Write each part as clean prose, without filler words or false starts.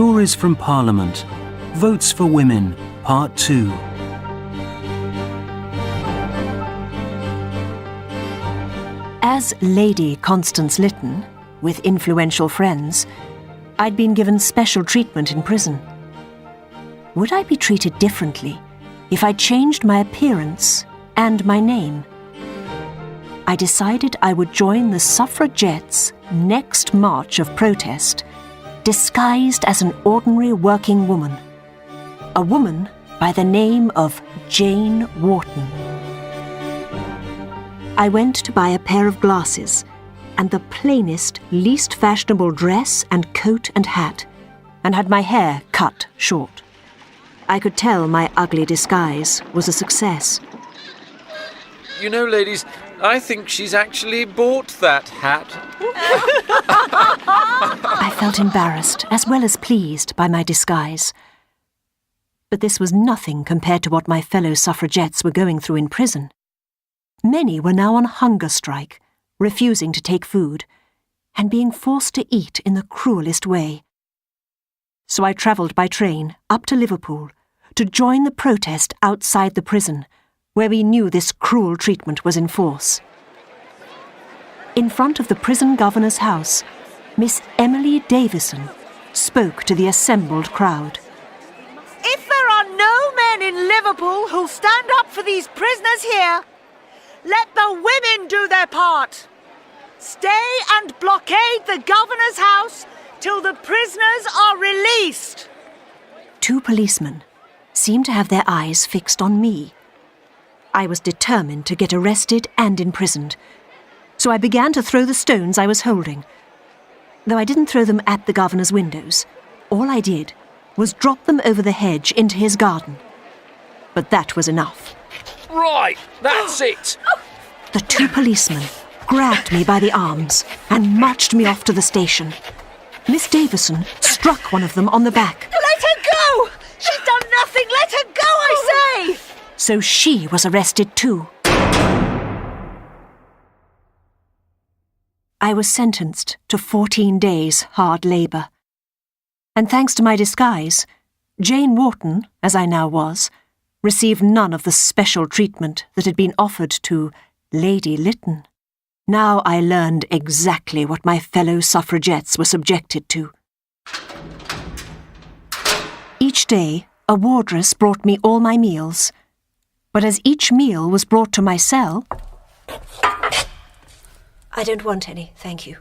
Stories from Parliament. Votes for Women, Part 2. As Lady Constance Lytton, with influential friends, I'd been given special treatment in prison. Would I be treated differently if I changed my appearance and my name? I decided I would join the suffragettes' next march of protest, disguised as an ordinary working woman. A woman by the name of Jane Wharton. I went to buy a pair of glasses and the plainest, least fashionable dress and coat and hat, and had my hair cut short. I could tell my ugly disguise was a success. You know, ladies, I think she's actually bought that hat. I felt embarrassed as well as pleased by my disguise. But this was nothing compared to what my fellow suffragettes were going through in prison. Many were now on hunger strike, refusing to take food, and being forced to eat in the cruelest way. So I travelled by train up to Liverpool to join the protest outside the prison, where we knew this cruel treatment was in force. In front of the prison governor's house, Miss Emily Davison spoke to the assembled crowd. If there are no men in Liverpool who'll stand up for these prisoners here, let the women do their part. Stay and blockade the governor's house till the prisoners are released. 2 policemen seemed to have their eyes fixed on me. I was determined to get arrested and imprisoned, so I began to throw the stones I was holding. Though I didn't throw them at the governor's windows, all I did was drop them over the hedge into his garden. But that was enough. Right, that's it. The 2 policemen grabbed me by the arms and marched me off to the station. Miss Davison struck one of them on the back. Let her go! She's done nothing! Let her go, I say! So she was arrested too. I was sentenced to 14 days hard labour. And thanks to my disguise, Jane Wharton, as I now was, received none of the special treatment that had been offered to Lady Lytton. Now I learned exactly what my fellow suffragettes were subjected to. Each day, a wardress brought me all my meals, but as each meal was brought to my cell... I don't want any, thank you.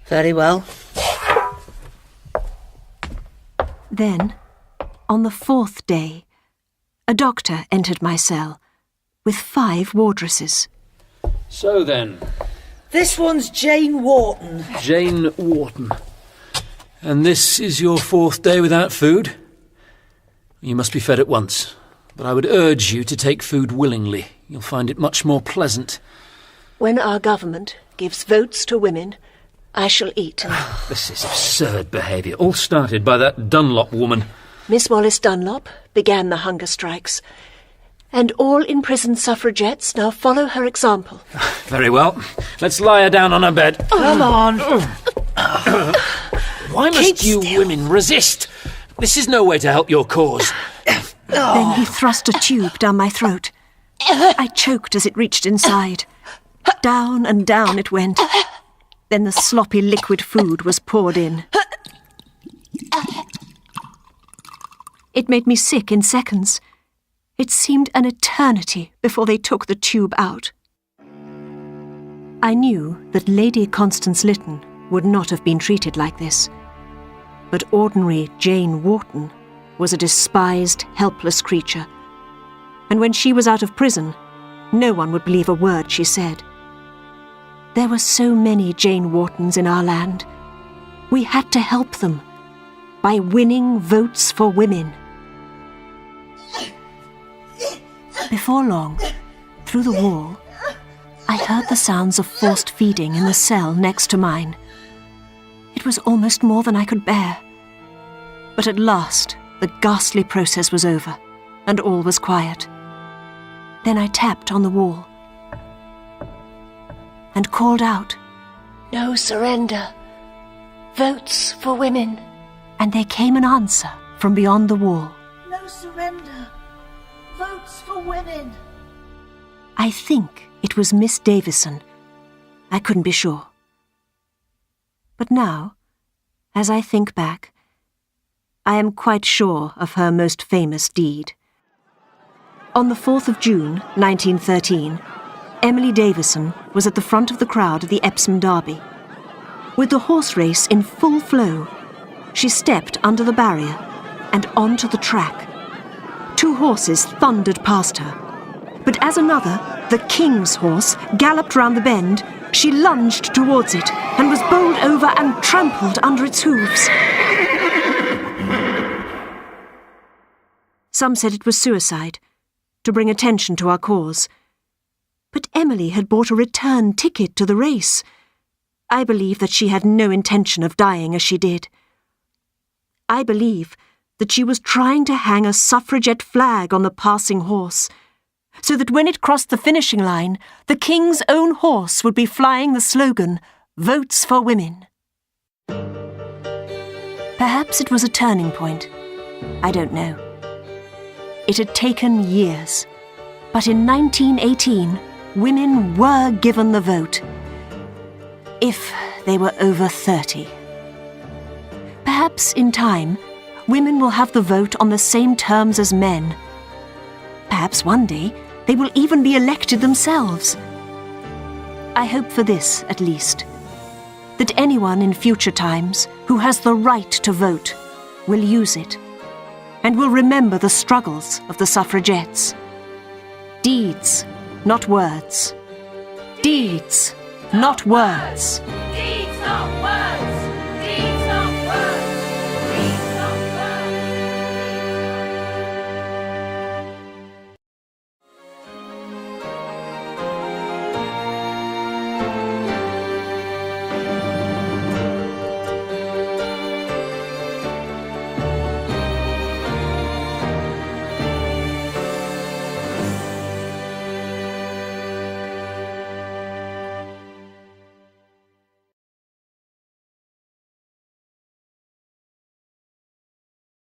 Very well. Then, on the 4th day, a doctor entered my cell with 5 wardresses. So then, This one's Jane Wharton. Jane Wharton. And this is your 4th day without food? You must be fed at once, but I would urge you to take food willingly. You'll find it much more pleasant. When our government gives votes to women, I shall eat. This is absurd behaviour, all started by that Dunlop woman. Miss Wallace Dunlop began the hunger strikes, and all imprisoned suffragettes now follow her example. Very well. Let's lie her down on her bed. Come on. Why must you women resist? This is no way to help your cause. Then he thrust a tube down my throat. I choked as it reached inside. Down and down it went. Then the sloppy liquid food was poured in. It made me sick in seconds. It seemed an eternity before they took the tube out. I knew that Lady Constance Lytton would not have been treated like this. But ordinary Jane Wharton was a despised, helpless creature. And when she was out of prison, no one would believe a word she said. There were so many Jane Whartons in our land. We had to help them by winning votes for women. Before long, through the wall, I heard the sounds of forced feeding in the cell next to mine. It was almost more than I could bear. But at last, the ghastly process was over, and all was quiet. Then I tapped on the wall and called out, "No surrender. Votes for women." And there came an answer from beyond the wall. No surrender. Votes for women. I think it was Miss Davison. I couldn't be sure. But now, as I think back, I am quite sure of her most famous deed. On the 4th of June, 1913, Emily Davison was at the front of the crowd at the Epsom Derby. With the horse race in full flow, she stepped under the barrier and onto the track. 2 horses thundered past her, but as another, the King's horse, galloped round the bend, she lunged towards it and was bowled over and trampled under its hooves. Some said it was suicide, to bring attention to our cause. But Emily had bought a return ticket to the race. I believe that she had no intention of dying as she did. I believe that she was trying to hang a suffragette flag on the passing horse, so that when it crossed the finishing line, the King's own horse would be flying the slogan, "Votes for Women." Perhaps it was a turning point. I don't know. It had taken years, but in 1918, women were given the vote, if they were over 30. Perhaps in time, women will have the vote on the same terms as men. Perhaps one day, they will even be elected themselves. I hope for this, at least, that anyone in future times who has the right to vote will use it and will remember the struggles of the suffragettes. Deeds, not words. Deeds, not words. Deeds, not words.